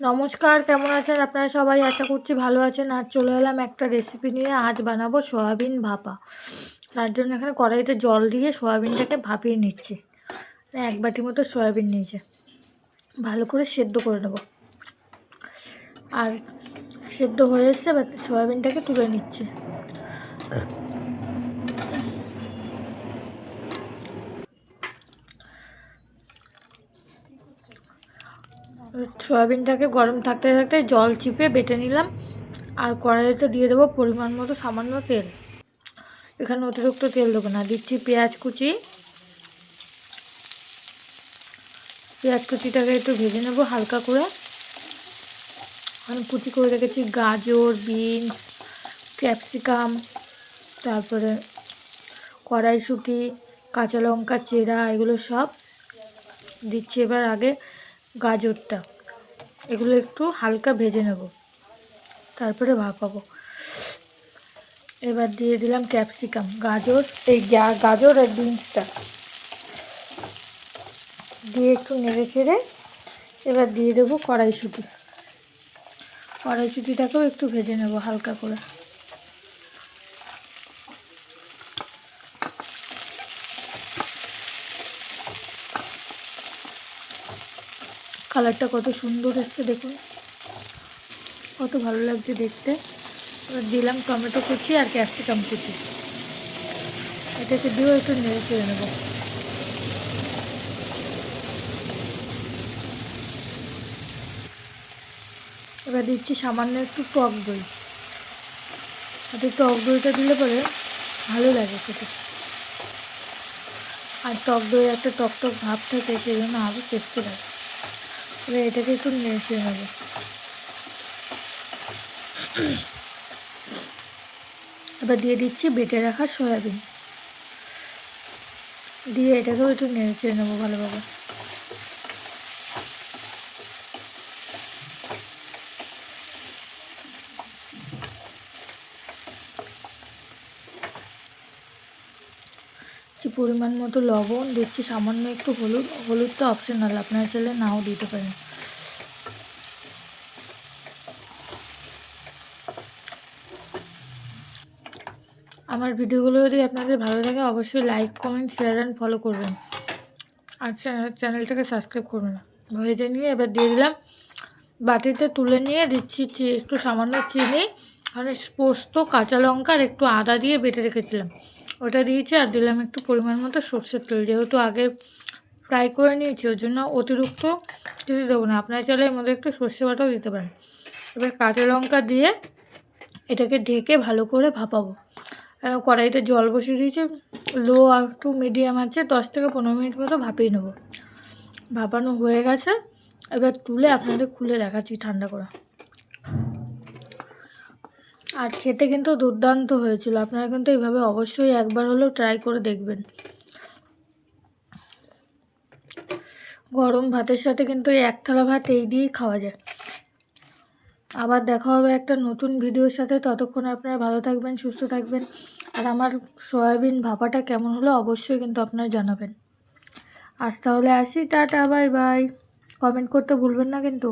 নমস্কার, কেমন আছেন আপনারা সবাই? আশা করছি ভালো আছেন। আজ চলে এলাম একটা রেসিপি নিয়ে। আজ বানাবো সয়াবিন ভাপা। তার জন্য এখানে কড়াইতে জল দিয়ে সয়াবিনটাকে ভাপিয়ে নিচ্ছি। এক বাটি মতো সয়াবিন নিয়েছে, ভালো করে সেদ্ধ করে নেব। আর সেদ্ধ হয়ে এসছে, সয়াবিনটাকে তুলে নিচ্ছে। সয়াবিনটাকে গরম থাকতে থাকতে জল চিপে বেটে নিলাম। আর কড়াইতে দিয়ে দেবো পরিমাণ মতো সামান্য তেল। এখানে অতিরিক্ত তেল দেবো না। দিচ্ছি পেঁয়াজ কুচি। পেঁয়াজ কুচিটাকে একটু ভেজে নেবো হালকা করে। আমি কুচি করে রেখেছি গাজর, বিনস, ক্যাপসিকাম, তারপরে কড়াইশুঁটি, কাঁচা লঙ্কা চেরা, এগুলো সব দিচ্ছি। এবার আগে গাজরটা, এগুলো একটু হালকা ভেজে নেব, তারপরে ভাপাবো। এবার দিয়ে দিলাম ক্যাপসিকাম, গাজর আর বিনসটা দিয়ে একটু নেড়ে চেড়ে এবার দিয়ে দেবো কড়াইশুঁটিটাকেও একটু ভেজে নেব হালকা করে। কালারটা কত সুন্দর এসছে দেখুন, কত ভালো লাগছে দেখতে। এবার দিলাম টমেটো কুচি আর ক্যাপসিকাম কুচি, এটাকে দিয়েও একটু নেড়ে চেড়ে নেব। এবার দিচ্ছি সামান্য একটু টক দই। আর টক দইটা দিলে পরে ভালো লাগে খেতে, আর টক দই একটা টক টক ভাব থাকে, সেই জন্য আরও টেস্টি লাগে। এবার এটাকে একটু নেড়ে চেড়ে নেব। এবার দিয়ে দিচ্ছি বেটে রাখা সয়াবিন, দিয়ে এটাকেও একটু নেড়ে চেড়ে নেবো ভালোভাবে। পরিমাণ মতো লবণ দিচ্ছি, সামান্য একটু হলুদটা অপশনাল, আপনারা চাইলে নাও দিতে পারেন। আমার ভিডিওগুলো যদি আপনাদের ভালো লাগে অবশ্যই like, comment, share and follow করবেন। আর চ্যানেলটাকে সাবস্ক্রাইব করবেন। ভেজে নিয়ে এবার দিয়ে দিলাম, বাটিতে তুলে নিয়ে দিচ্ছি একটু সামান্য চিনি, মানে পোস্ত, কাঁচা লঙ্কা আর একটু আদা দিয়ে বেটে রেখেছিলাম, ওটা দিয়েছি। আর দিলাম একটু পরিমাণ মতো সর্ষের তেল, যেহেতু আগে ফ্রাই করে নিয়েছি ওই জন্য অতিরিক্ত কিছু দেবো না। আপনারা চাইলে এর মধ্যে একটু সর্ষে বাটাও দিতে পারেন। এবার কাঁচা লঙ্কা দিয়ে এটাকে ঢেকে ভালো করে ভাপাবো। কড়াইতে জল বসিয়ে দিয়েছি, লো টু মিডিয়াম আছে, 10 থেকে 15 মিনিট মতো ভাপিয়ে নেবো। ভাপানো হয়ে গেছে, এবার তুলে আপনাদের খুলে দেখাচ্ছি ঠান্ডা করে। আর খেতে কিন্তু দুর্দান্ত হয়েছিল। আপনারা কিন্তু এইভাবে অবশ্যই একবার হলেও ট্রাই করে দেখবেন। গরম ভাতের সাথে কিন্তু এই এক থালা ভাত এই দিয়েই খাওয়া যায়। আবার দেখা হবে একটা নতুন ভিডিওর সাথে। ততক্ষণ আপনারা ভালো থাকবেন, সুস্থ থাকবেন। আর আমার সয়াবিন ভাপাটা কেমন হলো অবশ্যই কিন্তু আপনারা জানাবেন। আজ তাহলে আসি, টাটা, বাই বাই। কমেন্ট করতে ভুলবেন না কিন্তু।